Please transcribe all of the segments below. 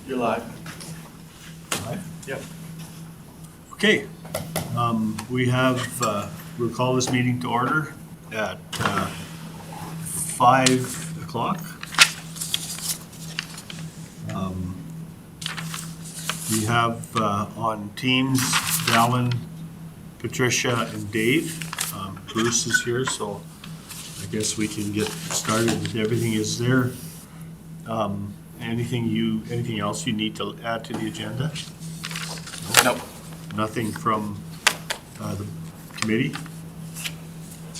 You're live. Live? Yep. Okay, we have, we'll call this meeting to order at 5 o'clock. We have on Teams, Dallin, Patricia, and Dave. Bruce is here, so I guess we can get started. Everything is there. Anything else you need to add to the agenda? Nope. Nothing from the committee?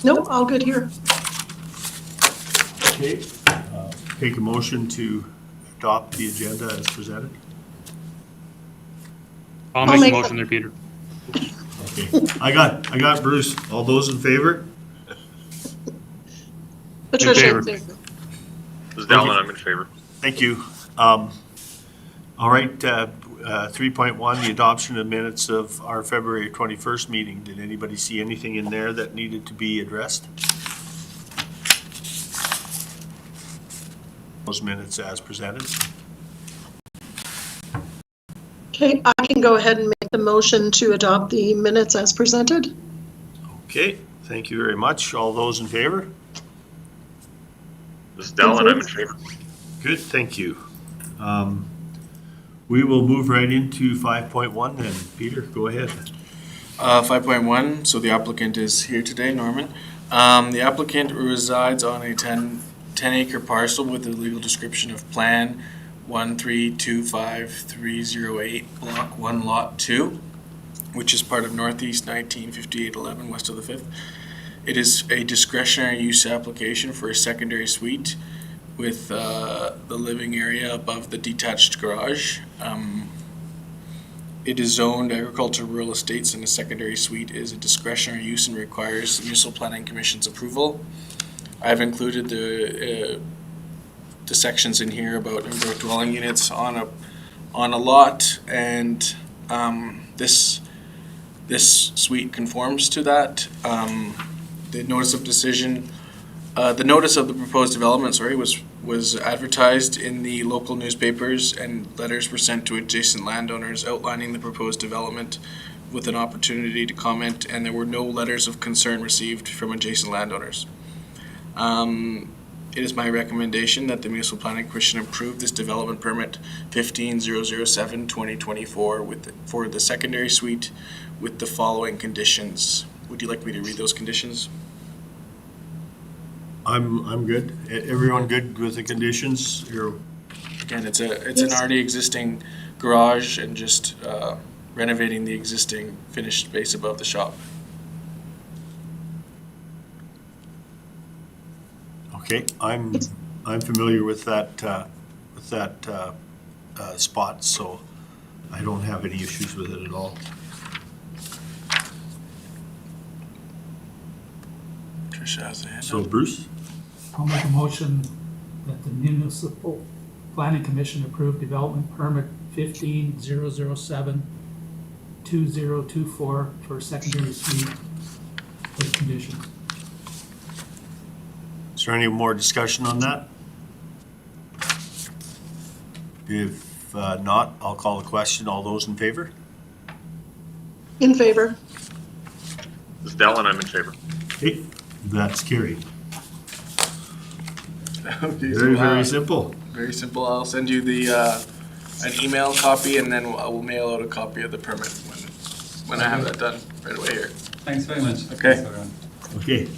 Nope, all good here. Okay. Take a motion to adopt the agenda as presented. I'll make a motion there, Peter. Okay, I got Bruce. All those in favor? Patricia, favor. in favor. This is Dallin, I'm in favor. Thank you. All right, 3.1, the adoption of minutes of our February 21st meeting. Did anybody see anything in there that needed to be addressed? Those minutes as presented. Okay, I can go ahead and make the motion to adopt the minutes as presented. Okay, thank you very much. All those in favor? This is Dallin, I'm in favor. Good, thank you. We will move right into 5.1 then. Peter, go ahead. 5.1, so the applicant is here today, Norman. The applicant resides on a 10 acre parcel with a legal description of Plan 1325308, Block 1, Lot 2, which is part of Northeast 195811, west of the 5th. It is a discretionary use application for a secondary suite with the living area above the detached garage. It is zoned agricultural rural estates, and a secondary suite is a discretionary use and requires the Municipal Planning Commission's approval. I've included the sections in here about number of dwelling units on a lot, and this suite conforms to that. The notice of decision. The notice of the proposed development, was advertised in the local newspapers, and letters were sent to adjacent landowners outlining the proposed development with an opportunity to comment, and there were no letters of concern received from adjacent landowners. It is my recommendation that the Municipal Planning Commission approve this development permit 15007-2024 for the secondary suite with the following conditions. Would you like me to read those conditions? I'm good. Everyone good with the conditions? Again, it's an already existing garage and just renovating the existing finished space above the shop. Okay, I'm familiar with that spot, so I don't have any issues with it at all. Tricia has a hand So up. Bruce? I'll make a motion that the Municipal Planning Commission approve development permit 15007-2024 for a secondary suite with conditions. Is there any more discussion on that? If not, I'll call the question. All those in favor? In favor. This is Dallin, I'm in favor. Okay, that's carried. Okay, Very simple. very simple. I'll send you the an email copy, and then I will mail out a copy of the permit when I have that done right away here. Thanks very much. Okay. Thanks, everyone. Okay.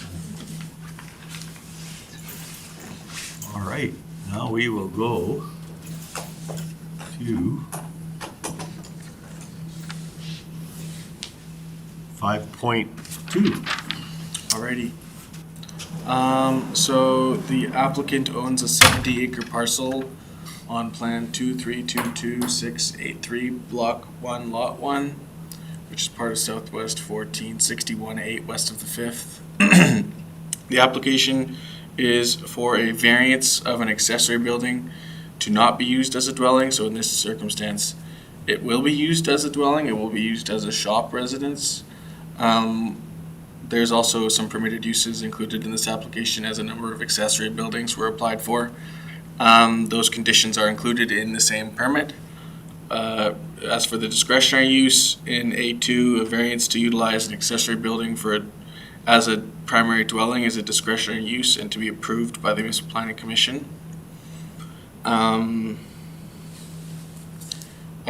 All right, now we will go to 5.2. Alrighty. So the applicant owns a 70 acre parcel on Plan 2322683, Block 1, Lot 1, which is part of Southwest 14618 west of the 5th. The application is for a variance of an accessory building to not be used as a dwelling. So in this circumstance, it will be used as a dwelling. It will be used as a shop residence. There's also some permitted uses included in this application, as a number of accessory buildings were applied for. Those conditions are included in the same permit. As for the discretionary use in A2, a variance to utilize an accessory building as a primary dwelling is a discretionary use and to be approved by the Municipal Planning Commission.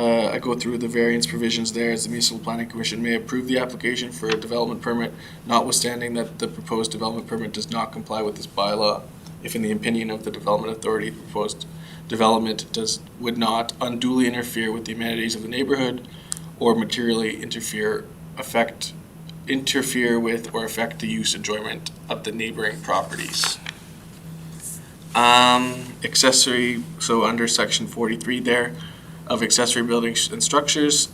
I go through the variance provisions there. As the Municipal Planning Commission may approve the application for a development permit, notwithstanding that the proposed development permit does not comply with this bylaw, if in the opinion of the development authority, the proposed development would not unduly interfere with the amenities of the neighborhood or materially interfere with or affect the use enjoyment of the neighboring properties. Accessory, so under section 43 there of accessory buildings and structures,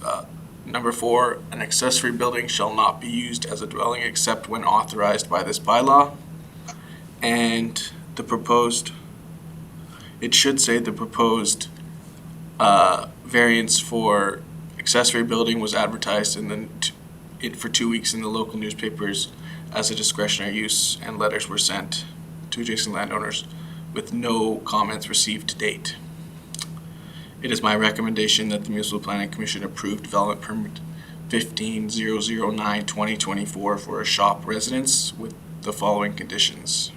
number 4, an accessory building shall not be used as a dwelling except when authorized by this bylaw. And it should say the proposed variance for accessory building was advertised and then for 2 weeks in the local newspapers as a discretionary use, and letters were sent to adjacent landowners with no comments received to date. It is my recommendation that the Municipal Planning Commission approve development permit 15009-2024 for a shop residence with the following conditions.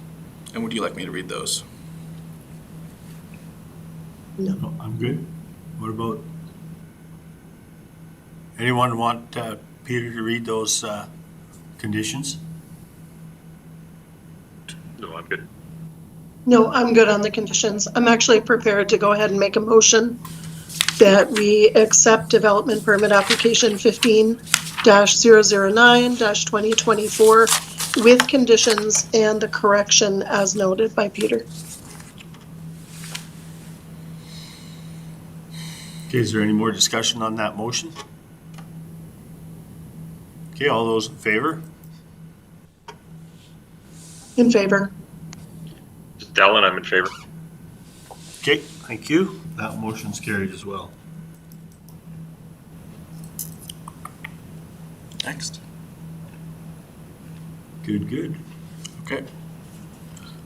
And would you like me to read those? No, I'm good. What about, anyone want Peter to read those conditions? No, I'm good. No, I'm good on the conditions. I'm actually prepared to go ahead and make a motion that we accept development permit application 15-009-2024 with conditions and the correction as noted by Peter. Okay, is there any more discussion on that motion? Okay, all those in favor? In favor. This is Dallin, I'm in favor. Okay, thank you. That motion's carried as well. Next. Good, good. Okay.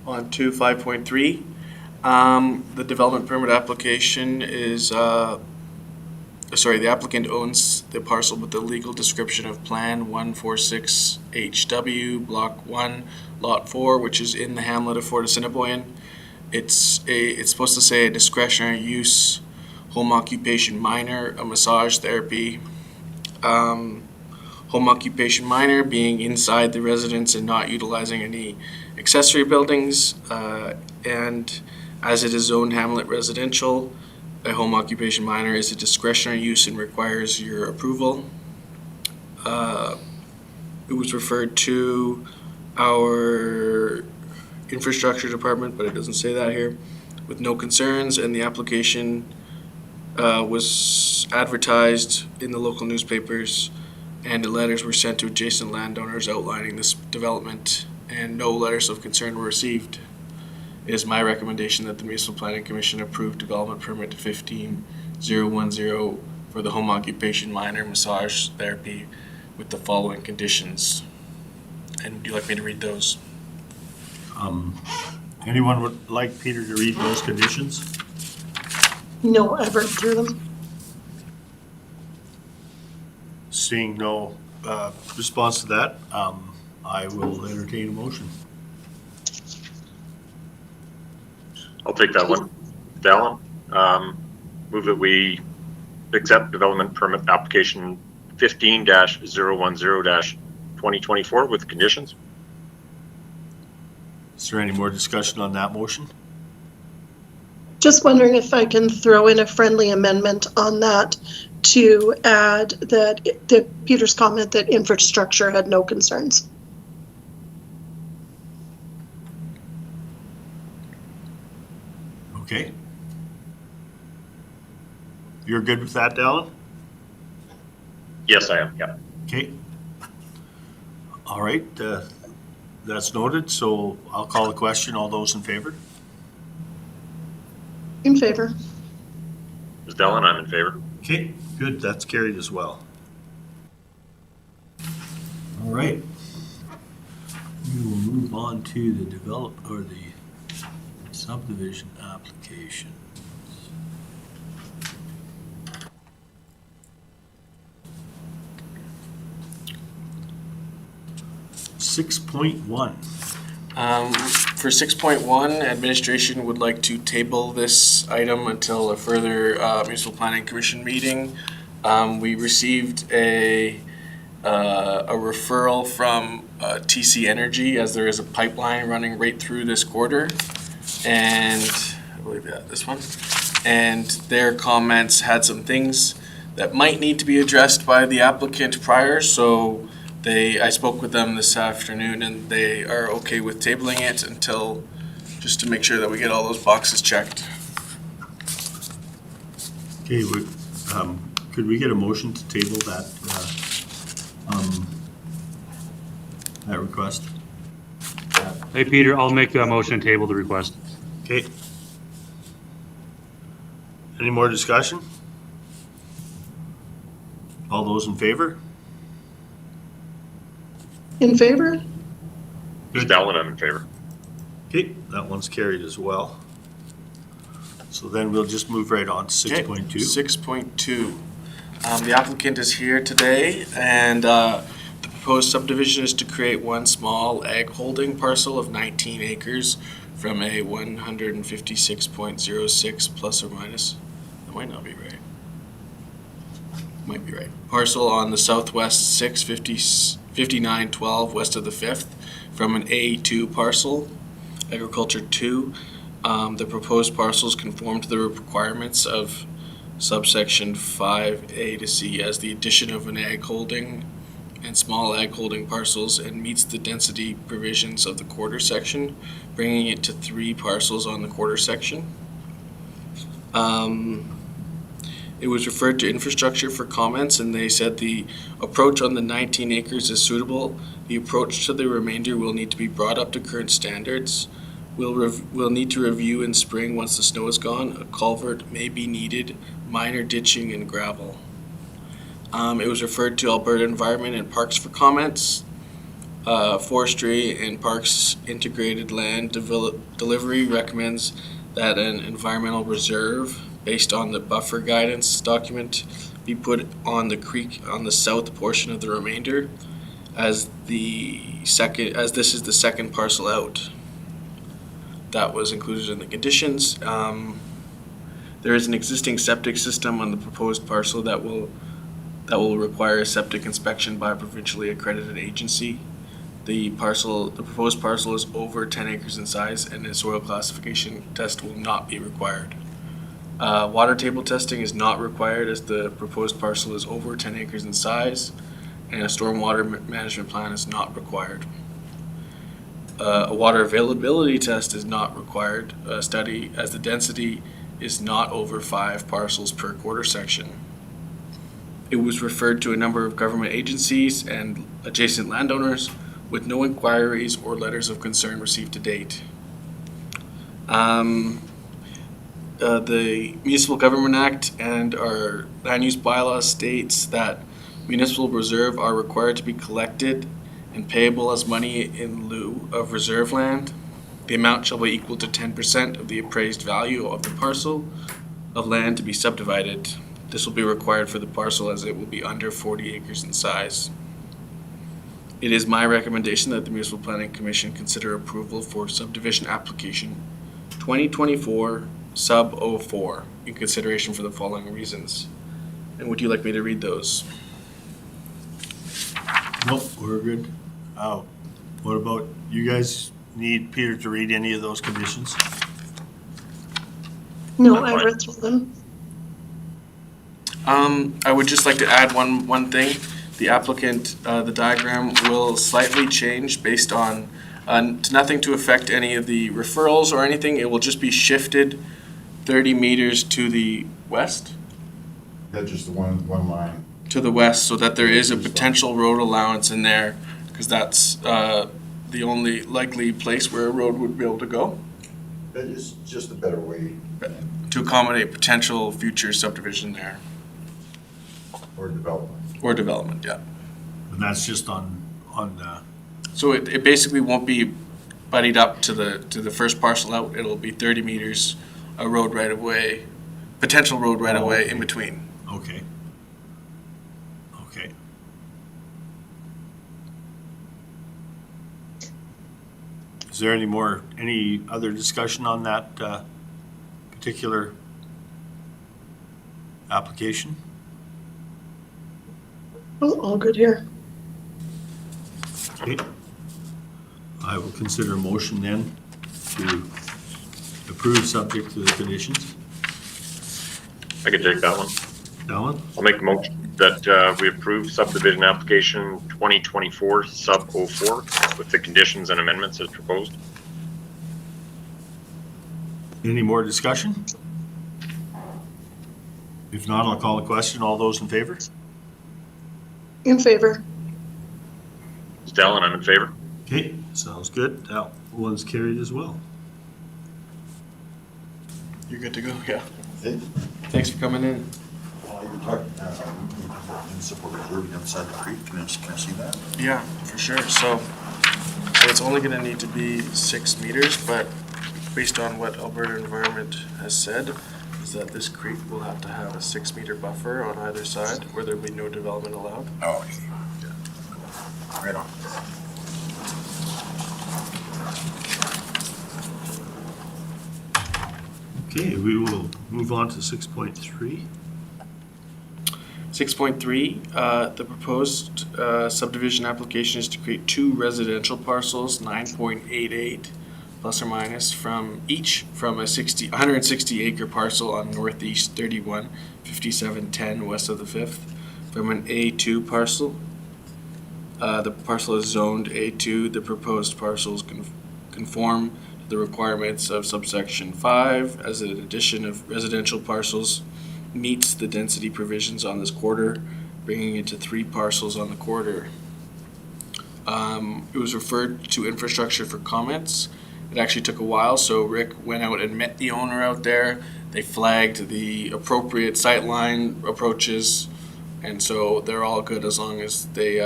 On to 5.3. The development permit application is, the applicant owns the parcel with the legal description of Plan 146HW, Block 1, Lot 4, which is in the hamlet of Fort Assiniboine. It's supposed to say a discretionary use, home occupation minor, a massage therapy. Home occupation minor being inside the residence and not utilizing any accessory buildings, and as it is zoned hamlet residential, a home occupation minor is a discretionary use and requires your approval. It was referred to our infrastructure department, but it doesn't say that here, with no concerns, and the application was advertised in the local newspapers, and the letters were sent to adjacent landowners outlining this development, and no letters of concern were received. It is my recommendation that the Municipal Planning Commission approve development permit 15010 for the home occupation minor massage therapy with the following conditions. And would you like me to read those? Anyone would like Peter to read those conditions? No, I've read through them. Seeing no response to that, I will entertain a motion. I'll take that one. Dallin, move that we accept development permit application 15-010-2024 with conditions. Is there any more discussion on that motion? Just wondering if I can throw in a friendly amendment on that to add that Peter's comment that infrastructure had no concerns. Okay. You're good with that, Dallin? Yes, I am, yeah. Okay. All right, that's noted, so I'll call the question. All those in favor? In favor. This is Dallin, I'm in favor. Okay, good, that's carried as well. All right. We will move on to the the subdivision application. 6.1. For 6.1, administration would like to table this item until a further municipal planning commission meeting. We received a referral from TC Energy, as there is a pipeline running right through this quarter, and I believe this one. And their comments had some things that might need to be addressed by the applicant prior, so I spoke with them this afternoon, and they are okay with tabling it until, just to make sure that we get all those boxes checked. Okay, could we get a motion to table that, that request? Hey, Peter, I'll make a motion to table the request. Okay. Any more discussion? All those in favor? In favor? Good. Dallin, I'm in favor. Okay, that one's carried as well. So then we'll just move right on to 6.2. 6.2. The applicant is here today, and the proposed subdivision is to create one small ag holding parcel of 19 acres from a 156.06 plus or minus. That might not be right. Might be right. Parcel on the southwest 65912 west of the 5th from an A2 parcel, agriculture 2. The proposed parcels conform to the requirements of subsection 5A to C as the addition of an ag holding and small ag holding parcels, and meets the density provisions of the quarter section, bringing it to 3 parcels on the quarter section. It was referred to infrastructure for comments, and they said the approach on the 19 acres is suitable. The approach to the remainder will need to be brought up to current standards. We'll need to review in spring once the snow is gone. A culvert may be needed, minor ditching and gravel. It was referred to Alberta Environment and Parks for comments. Forestry and Parks Integrated Land Delivery recommends that an environmental reserve based on the buffer guidance document be put on the creek on the south portion of the remainder, as this is the second parcel out. That was included in the conditions. There is an existing septic system on the proposed parcel that will require a septic inspection by a provincially accredited agency. The proposed parcel is over 10 acres in size, and a soil classification test will not be required. Water table testing is not required, as the proposed parcel is over 10 acres in size, and a stormwater management plan is not required. A water availability test is not required, study, as the density is not over 5 parcels per quarter section. It was referred to a number of government agencies and adjacent landowners, with no inquiries or letters of concern received to date. The Municipal Government Act and our land use bylaw states that municipal reserve are required to be collected and payable as money in lieu of reserve land. The amount shall be equal to 10% of the appraised value of the parcel of land to be subdivided. This will be required for the parcel as it will be under 40 acres in size. It is my recommendation that the Municipal Planning Commission consider approval for subdivision application 2024 sub 04 in consideration for the following reasons. And would you like me to read those? Nope, we're good. What about, you guys need Peter to read any of those conditions? No, I'm I fine. read through them. I would just like to add one thing. The applicant, the diagram will slightly change based on, to nothing to affect any of the referrals or anything. It will just be shifted 30 meters to the west. That's just the one line. To the west, so that there is a potential road allowance in there, because that's the only likely place where a road would be able to go That is just a better way to accommodate potential future subdivision there, for development. or development, yeah. And that's just on So it basically won't be buddied up to the first parcel out. It'll be 30 meters, a road right of way, potential road right of way in between. okay. Okay. Is there any other discussion on that particular application? Oh, all good here. Okay. I will consider a motion then to approve subject to the conditions. I can take that one. Alan? I'll make a motion that we approve subdivision application 2024 sub 04 with the conditions and amendments as proposed. Any more discussion? If not, I'll call the question. All those in favor? In favor. It's Dallin, I'm in favor. Okay, sounds good. That one's carried as well. You're good to go, yeah. Hey, Thanks for coming in. you're talking, municipal reserve inside the creek, can I see that? Yeah, for sure. So it's only gonna need to be 6 meters, but based on what Alberta Environment has said, is that this creek will have to have a 6-meter buffer on either side, where there'll be no development allowed. Oh, yeah. Right on. Okay, we will move on to 6.3. 6.3, the proposed subdivision application is to create 2 residential parcels, 9.88 plus or minus from a 160 acre parcel on Northeast 31, 5710 west of the 5th, from an A2 parcel. The parcel is zoned A2. The proposed parcels conform to the requirements of subsection 5 as an addition of residential parcels meets the density provisions on this quarter, bringing it to 3 parcels on the quarter. It was referred to infrastructure for comments. It actually took a while, so Rick went out and met the owner out there. They flagged the appropriate sightline approaches, and so they're all good as long as they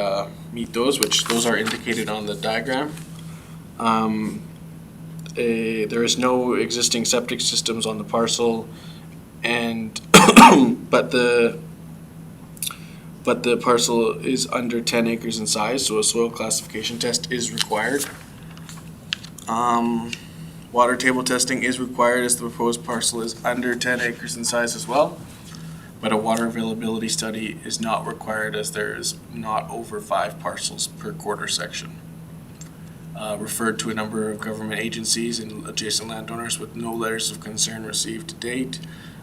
meet those, which those are indicated on the diagram. There is no existing septic systems on the parcel, and but the parcel is under 10 acres in size, so a soil classification test is required. Water table testing is required as the proposed parcel is under 10 acres in size as well, but a water availability study is not required as there is not over 5 parcels per quarter section. Referred to a number of government agencies and adjacent landowners with no letters of concern received to date.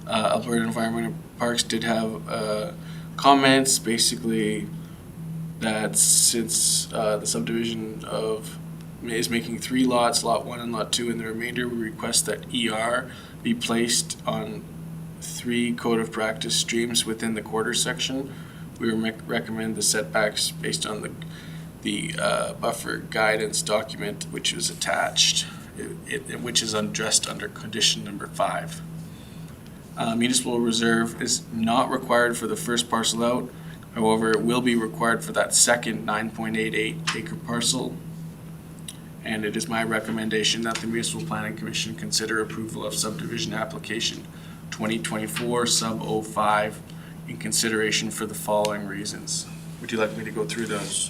Alberta Environment and Parks did have comments, basically that since the subdivision is making 3 lots, lot 1 and lot 2, and the remainder, we request that ER be placed on 3 code of practice streams within the quarter section. We recommend the setbacks based on the buffer guidance document which was attached, which is addressed under condition number 5. Municipal reserve is not required for the first parcel out. However, it will be required for that second 9.88 acre parcel. And it is my recommendation that the Municipal Planning Commission consider approval of subdivision application 2024 sub 05 in consideration for the following reasons. Would you like me to go through those?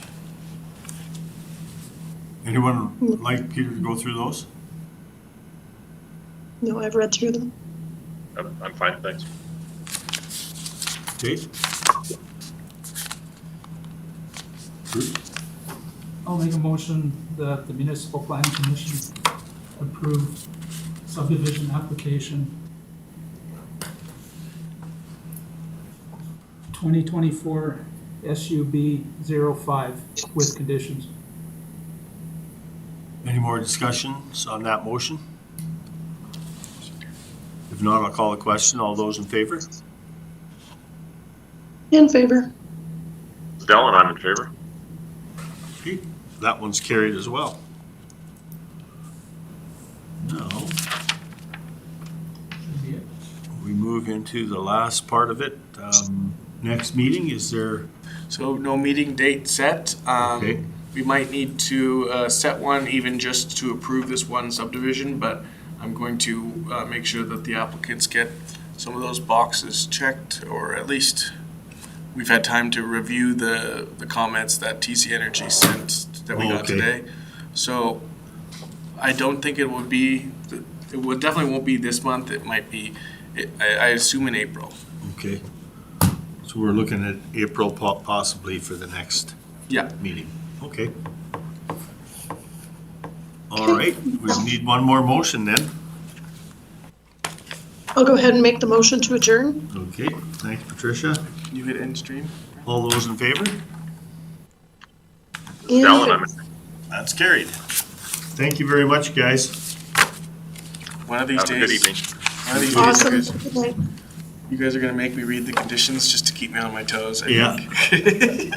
Anyone like Peter to go through those? No, I've read through them. I'm fine, thanks. Okay. Bruce? I'll make a motion that the Municipal Planning Commission approve subdivision application 2024 SUB 05 with conditions. Any more discussions on that motion? If not, I'll call the question. All those in favor? In favor. It's Dallin, I'm in favor. Okay, that one's carried as well. Now, Should be it. we move into the last part of it. Next meeting, is there? So no meeting date set. Okay. We might need to set one even just to approve this one subdivision, but I'm going to make sure that the applicants get some of those boxes checked, or at least we've had time to review the comments that TC Energy sent that we got Okay. today. So I don't think it would be, definitely won't be this month. It might be, I assume in April. Okay. So we're looking at April possibly for the next Yeah. meeting. Okay. All right, we need one more motion then. I'll go ahead and make the motion to adjourn. Okay, thanks Patricia. You hit end stream? All those in favor? Dallin, I'm, That's carried. Thank you very much, guys. One of these have a good days. evening. One of these Awesome. days, Good night. you guys are gonna make me read the conditions just to keep me on my toes, I Yeah. think.